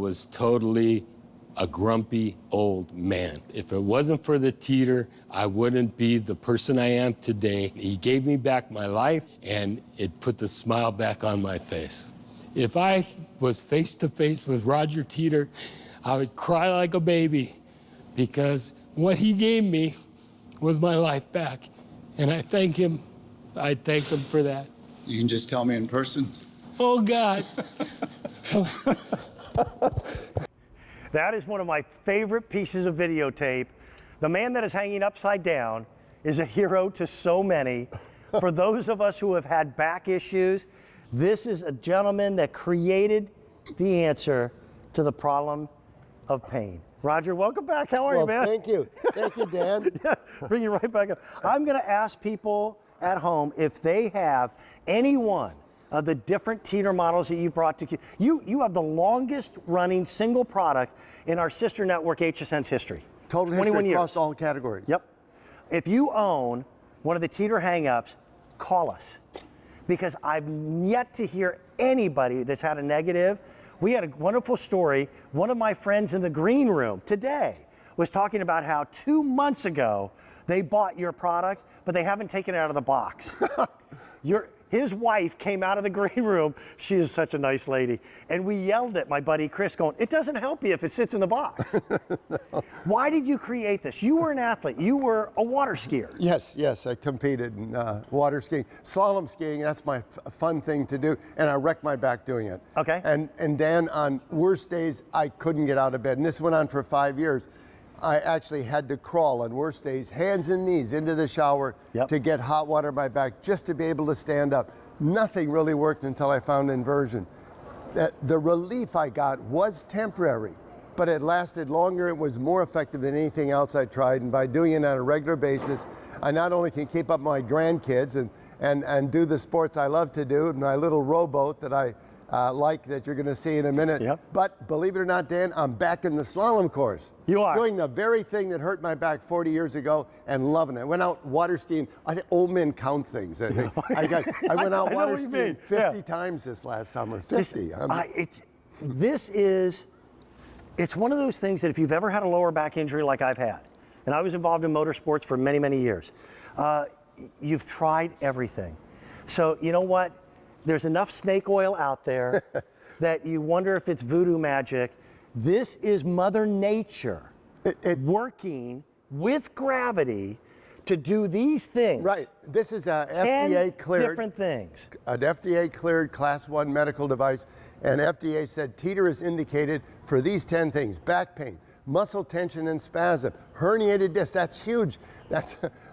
was totally a grumpy old man. If it wasn't for the Teeter, I wouldn't be the person I am today. He gave me back my life, and it put the smile back on my face. If I was face to face with Roger Teeter, I would cry like a baby, because what he gave me was my life back. And I thank him. I thank him for that. You can just tell me in person. Oh, God. That is one of my favorite pieces of videotape. The man that is hanging upside down is a hero to so many. For those of us who have had back issues, this is a gentleman that created the answer to the problem of pain. Roger, welcome back. How are you, man? Thank you. Thank you, Dan. Yeah, bring you right back up. I'm going to ask people at home if they have any one of the different Teeter models that you brought to you have the longest running single product in our sister network HSN's history. Total 21 history years. across all categories. Yep. If you own one of the Teeter hang-ups, call us, because I've yet to hear anybody that's had a negative. We had a wonderful story. One of my friends in the green room today was talking about how 2 months ago they bought your product, but they haven't taken it out of the box. His wife came out of the green room. She is such a nice lady. And we yelled at my buddy Chris going, it doesn't help you if it sits in the box. No. Why did you create this? You were an athlete. You were a water skier. Yes, I competed in water skiing. Slalom skiing, that's my fun thing to do, and I wrecked my back doing it. Okay. And Dan, on worst days, I couldn't get out of bed. And this went on for 5 years. I actually had to crawl on worst days, hands and knees into the shower to get hot water in my back just to be able to stand up. Nothing really worked until I found Inversion. The relief I got was temporary, but it lasted longer. It was more effective than anything else I tried. And by doing it on a regular basis, I not only can keep up my grandkids and do the sports I love to do, my little rowboat that I like that you're going to see in a minute. Yep. But believe it or not, Dan, I'm back in the slalom course. You are. Doing the very thing that hurt my back 40 years ago and loving it. Went out water skiing. I think old men count things. I think. I went out water skiing 50 times this last summer. 50. It's one of those things that if you've ever had a lower back injury like I've had, and I was involved in motorsports for many, many years, you've tried everything. So you know what? There's enough snake oil out there that you wonder if it's voodoo magic. This is Mother Nature working with gravity to do these things. Right. This is a 10 FDA cleared. different things. An FDA cleared Class 1 medical device, and FDA said Teeter is indicated for these 10 things: back pain, muscle tension and spasm, herniated disc, that's huge.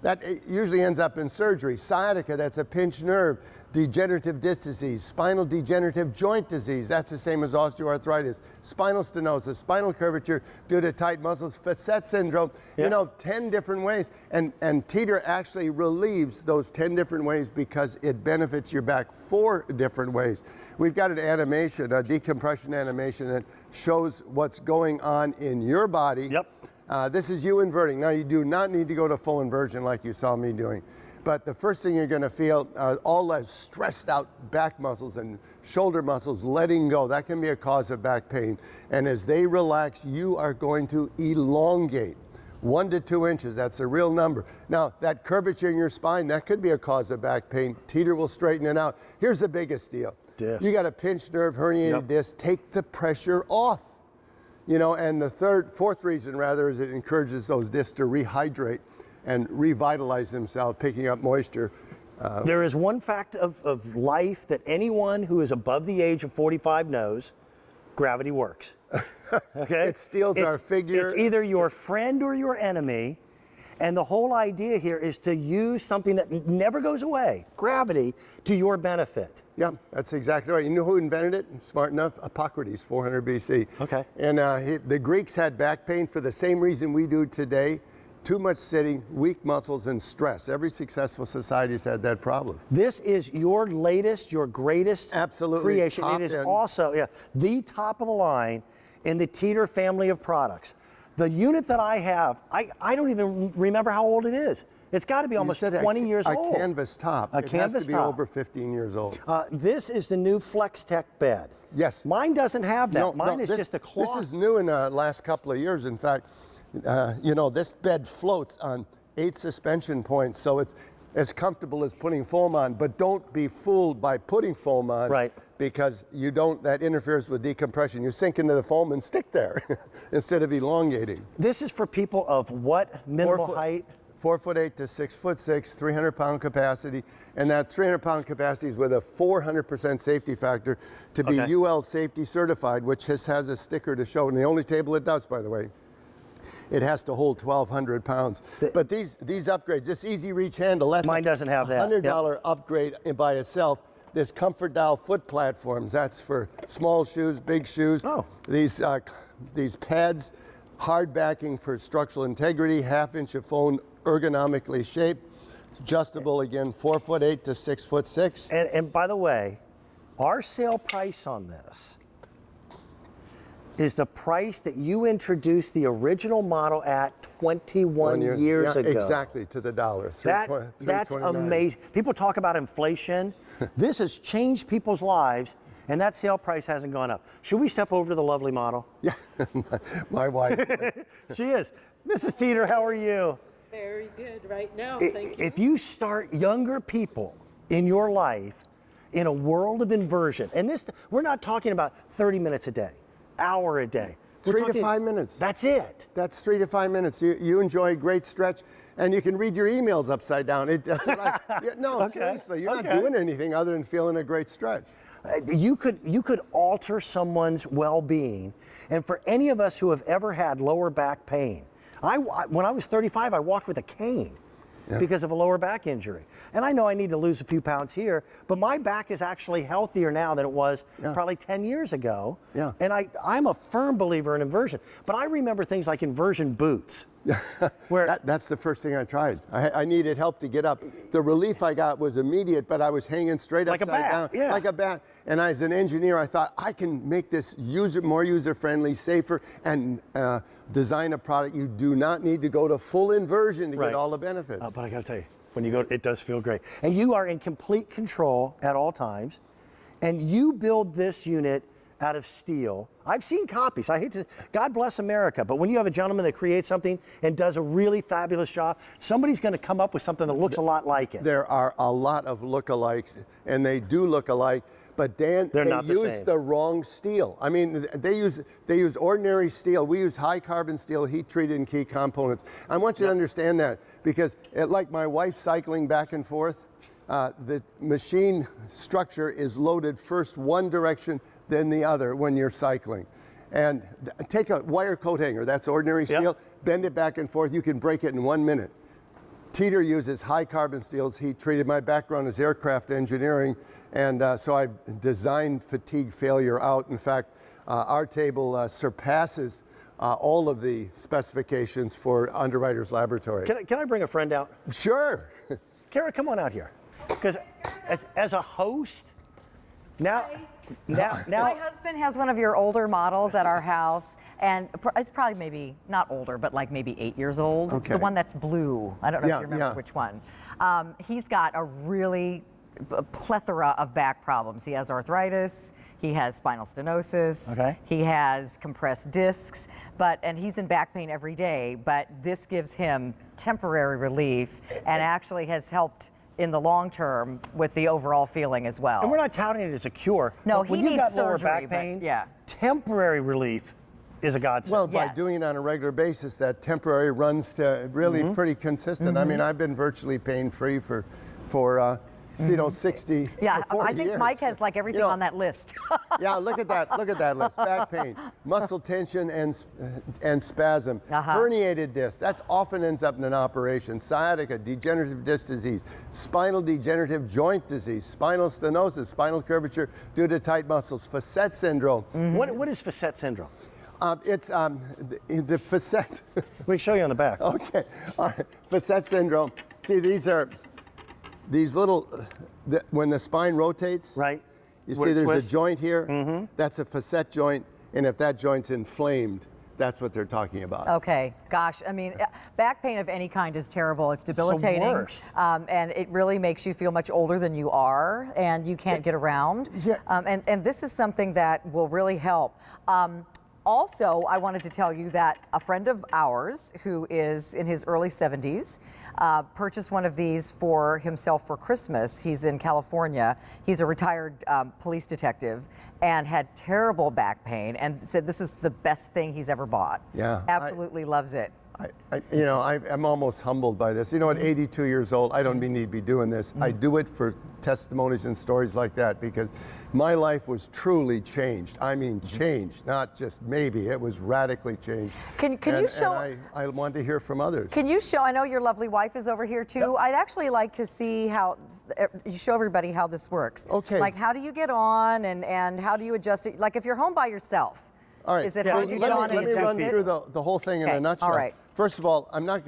That usually ends up in surgery. Sciatica, that's a pinched nerve. Degenerative disc disease, spinal degenerative joint disease, that's the same as osteoarthritis. Spinal stenosis, spinal curvature due to tight muscles, facet syndrome, 10 different ways. And Teeter actually relieves those 10 different ways because it benefits your back 4 different ways. We've got an animation, a decompression animation that shows what's going on in your body. Yep. This is you inverting. Now, you do not need to go to full inversion like you saw me doing. But the first thing you're going to feel are all those stressed out back muscles and shoulder muscles letting go. That can be a cause of back pain. And as they relax, you are going to elongate. 1 to 2 inches, that's a real number. Now, that curvature in your spine, that could be a cause of back pain. Teeter will straighten it out. Here's the biggest deal. Disc. You got a pinched nerve, herniated disc, take the pressure off. And the fourth reason rather is it encourages those discs to rehydrate and revitalize themselves, picking up moisture. There is one fact of life that anyone who is above the age of 45 knows: gravity works. Okay? It steals our figure. It's either your friend or your enemy. And the whole idea here is to use something that never goes away, gravity, to your benefit. Yeah, that's exactly right. You know who invented it? Smart enough? Hippocrates, 400 BC. Okay. And the Greeks had back pain for the same reason we do today: too much sitting, weak muscles, and stress. Every successful society's had that problem. This is your latest, your greatest creation. It is also the top of the line in the Teeter family of products. The unit that I have, I don't even remember how old it is. It's got to be almost 20 years old. A canvas top. A canvas has to be top. over 15 years old. This is the new FlexTech bed. Yes. Mine doesn't have that. No, Mine is just a cloth. This is new in the last couple of years. In fact, you know, this bed floats on 8 suspension points, so it's as comfortable as putting foam on, but don't be fooled by putting foam on. Right. Because you don't, that interferes with decompression. You sink into the foam and stick there instead of elongating. This is for people of what minimal height? 4'8" to 6'6", 300-pound capacity, and that 300-pound capacity is with a 400% safety factor to be Okay. UL safety certified, which has a sticker to show, and the only table it does, by the way. It has to hold 1,200 pounds. But these upgrades, this easy reach handle, that's Mine doesn't have that. $100 upgrade by itself. This Comfort Dial foot platforms, that's for small shoes, big shoes. Oh. These pads, hard backing for structural integrity, 1/2 inch of foam, ergonomically shaped, adjustable again, 4'8" to 6'6". And by the way, our sale price on this is the price that you introduced the original model at 21 years ago. Exactly, to the dollar. That's amazing. People talk about inflation. This has changed people's lives, and that sale price hasn't gone up. Should we step over to the lovely model? Yeah, my wife. She is. Mrs. Teeter, how are you? Very good right now, thank you. If you start younger people in your life in a world of inversion, and this, we're not talking about 30 minutes a day, hour a day. We're 3 to talking- 5 minutes. That's it. That's 3 to 5 minutes. You enjoy a great stretch, and you can read your emails upside down. That's what no, Okay, seriously, you're okay. not doing anything other than feeling a great stretch. You could alter someone's well-being, and for any of us who have ever had lower back pain, when I was 35, I walked with a cane because of a lower back injury. And I know I need to lose a few pounds here, but my back is actually healthier now than it was probably 10 years ago. Yeah. And I'm a firm believer in inversion. But I remember things like inversion boots. Where That's the first thing I tried. I needed help to get up. The relief I got was immediate, but I was hanging straight Like a upside bat, down, yeah. like a bat. And as an engineer, I thought I can make this more user-friendly, safer, and design a product. You do not need to go to full inversion to Right. get all the benefits. But I got to tell you, when you go, it does feel great. And you are in complete control at all times. And you build this unit out of steel. I've seen copies. I hate to, God bless America, but when you have a gentleman that creates something and does a really fabulous job, somebody's going to come up with something that looks a lot like it. There are a lot of lookalikes, and they do look alike. But Dan, They're they not the use same. the wrong steel. I mean, they use ordinary steel. We use high carbon steel, heat treated in key components. I want you to understand that because, like my wife cycling back and forth, the machine structure is loaded first one direction, then the other when you're cycling. And take a wire coat hanger, that's ordinary steel, bend it back and forth, you can break it in 1 minute. Teeter uses high carbon steels, heat treated. My background is aircraft engineering, and so I've designed fatigue failure out. In fact, our table surpasses all of the specifications for Underwriters Laboratory. Can I bring a friend out? Sure. Kara, come on out here. Because as a host, now, My husband has one of your older models at our house, and it's probably maybe not older, but like maybe 8 years old. It's the Okay. one that's blue. I don't know if you remember which one. He's got a really plethora of back problems. He has arthritis. He has spinal stenosis. Okay. He has compressed discs, and he's in back pain every day. But this gives him temporary relief, and actually has helped in the long term with the overall feeling as well. and we're not touting it as a cure. No, but when he you needs got lower surgery, back but pain, yeah. temporary relief is a godsend. Well, by Yes. doing it on a regular basis, that temporary runs to really pretty consistent. I mean, I've been virtually pain-free for 60 Yeah, or 40 I think years. Mike has like everything You know, on that list. Yeah, look at that list. Back pain, muscle tension and spasm, herniated disc, that often ends up in an operation, sciatica, degenerative disc disease, spinal degenerative joint disease, spinal stenosis, spinal curvature due to tight muscles, facet syndrome. What is facet syndrome? It's the facet. We can show you on the back. Okay, all right. Facet syndrome. See, these little, when the spine rotates, Right. you Where see it there's twists. a joint here. That's a facet joint, and if that joint's inflamed, that's what they're talking about. Okay, gosh, I mean, back pain of any kind is terrible. It's debilitating, worst. And it really makes you feel much older than you are, and you can't get around. Yeah. And this is something that will really help. Also, I wanted to tell you that a friend of ours who is in his early 70s purchased one of these for himself for Christmas. He's in California. He's a retired police detective and had terrible back pain and said this is the best thing he's ever bought. Yeah, Absolutely loves it. I'm almost humbled by this. At 82 years old, I don't need to be doing this. I do it for testimonies and stories like that because my life was truly changed. I mean, changed, not just maybe. It was radically changed. Can you show? And I want to hear from others. Can you show? I know your lovely wife is over here too. Yep. I'd actually like to see how you show everybody how this works. Okay. Like how do you get on and how do you adjust it? Like if you're home by yourself. All right. Is it Yeah, how let you me- get on Let and me adjust run it? through the whole thing in Okay, a nutshell. all right. First of all, I'm not.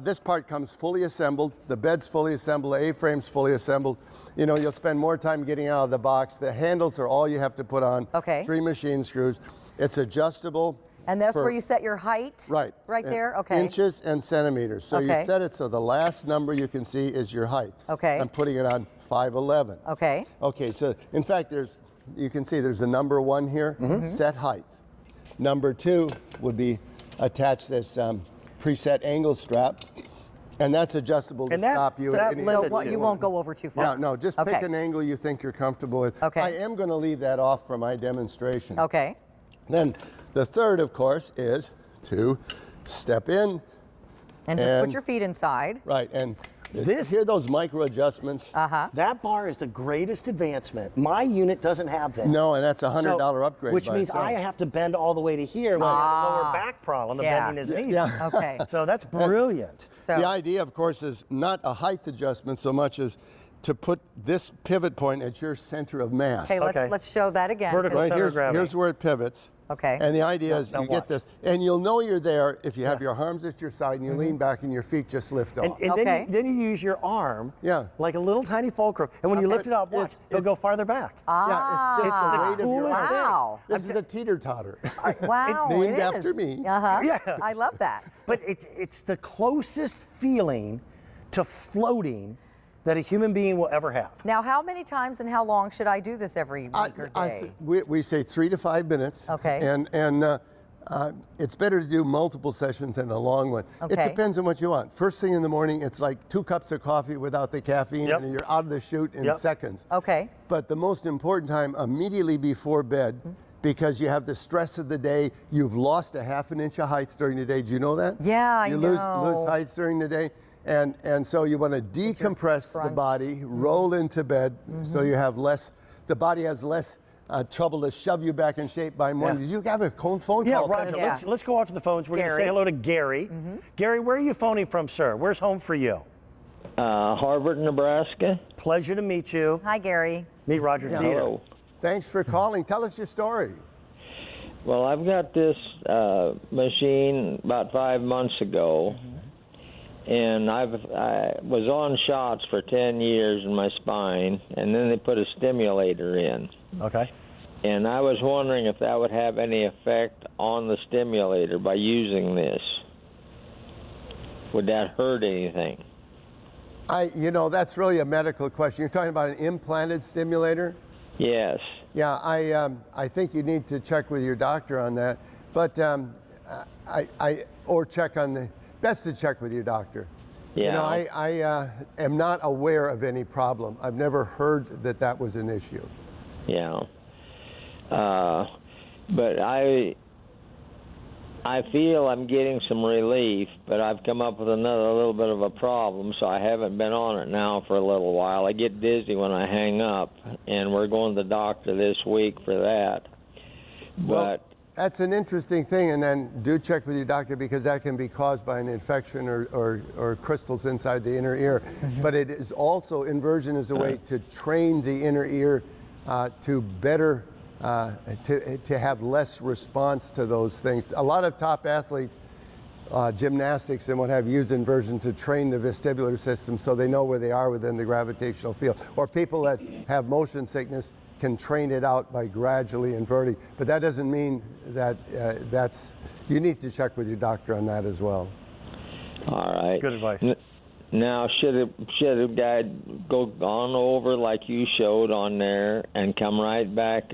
This part comes fully assembled. The bed's fully assembled. The A-frame's fully assembled. You'll spend more time getting out of the box. The handles are all you have to put on. Okay. 3 machine screws. It's adjustable. And that's for- where you set your height? Right. Right And there? Okay. Inches and centimeters. So Okay. you set it so the last number you can see is your height. Okay. I'm putting it on 5'11". Okay. Okay, so in fact, you can see there's a number 1 here, set height. Number 2 would be attach this preset angle strap, and that's adjustable to And that- stop you so at that any limits So you won't go over too far? Yeah, no, just pick Okay. an angle you think you're comfortable with. Okay. I am going to leave that off for my demonstration. Okay. Then the third, of course, is to step in. And just put And- your feet inside. Right, and This- hear those micro adjustments? That bar is the greatest advancement. My unit doesn't have that. No, and that's a $100 So- upgrade. Which by means itself. I have to bend all the way to here when I have a lower back problem. The Yeah. bending isn't easy. Yeah. Okay. So that's brilliant. So The idea, of course, is not a height adjustment so much as to put this pivot point at your center of mass. okay, Okay. let's show that again. Vertical Right, center of gravity. here's where it pivots. Okay. And the idea is now you watch. get this, and you'll know you're there if you have your arms at your side and you lean back and your feet just lift off. And Okay. then you use your arm Yeah. like a little tiny fulcrum. And when you lift it up, watch, it'll go farther back. Yeah, it's just the weight of your coolest arm. thing. Wow. This is a teeter-totter. Wow, named it is. after me. Uh-huh. Yeah. I love that. But it's the closest feeling to floating that a human being will ever have. Now, how many times and how long should I do this every week or day? We say 3 to 5 minutes. Okay. And it's better to do multiple sessions than a long one. It Okay. depends on what you want. First thing in the morning, it's like 2 cups of coffee without the caffeine, Yep. and you're out of the chute in Yep. seconds. Okay. But the most important time, immediately before bed, because you have the stress of the day. You've lost a half an inch of height during the day. Do you know that? Yeah, I you know. lose height during the day. And so you want to decompress the scrunch. body, roll into bed, so you have less, the body has less trouble to shove you back in shape by morning. Yeah. Did you have a phone Yeah, call? Roger, Yeah. let's go off to the phones. We're going to Gary. say hello to Gary. Gary, where are you phoning from, sir? Where's home for you? Harvard, Nebraska. Pleasure to meet you. Hi, Gary. Meet Roger Teeter. Hello. Thanks for calling. Tell us your story. Well, I've got this machine about 5 months ago, and I was on shots for 10 years in my spine, and then they put a stimulator in. Okay. And I was wondering if that would have any effect on the stimulator by using this. Would that hurt anything? That's really a medical question. You're talking about an implanted stimulator? Yes. Yeah, I think you need to check with your doctor on that. But best to check with your doctor. Yeah. I am not aware of any problem. I've never heard that was an issue. Yeah. But I feel I'm getting some relief, but I've come up with another little bit of a problem, so I haven't been on it now for a little while. I get dizzy when I hang up, and we're going to the doctor this week for that. Well, that's an interesting thing, and then do check with your doctor because that can be caused by an infection or crystals inside the inner ear. But it is also, inversion is a way to train the inner ear to better to have less response to those things. A lot of top athletes, gymnastics and what have you, use inversion to train the vestibular system so they know where they are within the gravitational field. Or people that have motion sickness can train it out by gradually inverting. But that doesn't mean that that's you need to check with your doctor on that as well. All right. Good advice. Now, should a guy go on over like you showed on there and come right back